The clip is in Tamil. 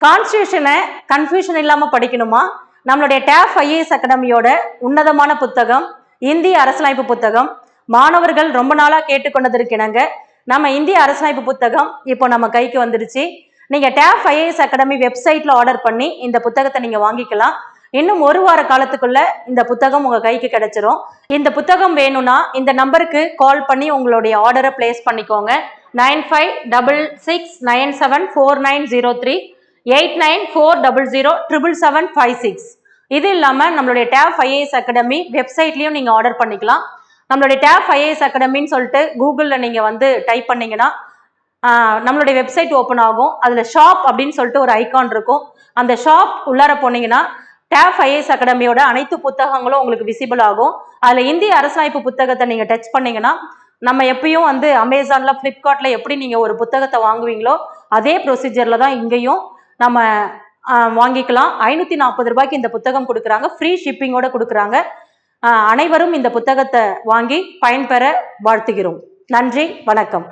கான்ஸ்டியூஷனை கன்ஃபியூஷன் இல்லாமல் படிக்கணுமா? நம்மளுடைய டேப் ஐஏஎஸ் அகாடமியோட உன்னதமான புத்தகம் இந்திய அரசியலமைப்பு புத்தகம். மாணவர்கள் ரொம்ப நாளாக கேட்டுக்கொண்டதற்கு இணங்க நம்ம இந்திய அரசியலமைப்பு புத்தகம் இப்போ நம்ம கைக்கு வந்துடுச்சு. நீங்கள் டேப் ஐஏஎஸ் அகாடமி வெப்சைட்டில் ஆர்டர் பண்ணி இந்த புத்தகத்தை நீங்கள் வாங்கிக்கலாம். இன்னும் ஒரு வார காலத்துக்குள்ள இந்த புத்தகம் உங்கள் கைக்கு கிடைச்சிரும். இந்த புத்தகம் வேணும்னா இந்த நம்பருக்கு கால் பண்ணி உங்களுடைய ஆர்டரை பிளேஸ் பண்ணிக்கோங்க. 9566974903 8940077756. இது இல்லாமல் நம்மளுடைய டேப் ஐஏஎஸ் அகாடமி வெப்சைட்லையும் நீங்கள் ஆர்டர் பண்ணிக்கலாம். நம்மளுடைய டேப் ஐஏஎஸ் அகாடமின்னு சொல்லிட்டு கூகுளில் நீங்கள் டைப் பண்ணிங்கன்னா நம்மளுடைய வெப்சைட் ஓப்பன் ஆகும். அதில் ஷாப் அப்படின்னு சொல்லிட்டு ஒரு ஐக்கான் இருக்கும். அந்த ஷாப் உள்ளார போனீங்கன்னா டேப் ஐஏஎஸ் அகாடமியோட அனைத்து புத்தகங்களும் உங்களுக்கு விசிபிள் ஆகும். அதில் இந்திய அரசியலமைப்பு புத்தகத்தை நீங்கள் டச் பண்ணீங்கன்னா நம்ம எப்பயும் அமேசானில் ஃப்ளிப்கார்ட்டில் எப்படி நீங்கள் ஒரு புத்தகத்தை வாங்குவீங்களோ அதே ப்ரொசீஜரில் தான் இங்கேயும் நம்ம வாங்கிக்கலாம். 540 ரூபாய்க்கு இந்த புத்தகம் கொடுக்குறாங்க. ஃப்ரீ ஷிப்பிங்கோட கொடுக்குறாங்க. அனைவரும் இந்த புத்தகத்தை வாங்கி பயன்பெற வாழ்த்துகிறோம். நன்றி, வணக்கம்.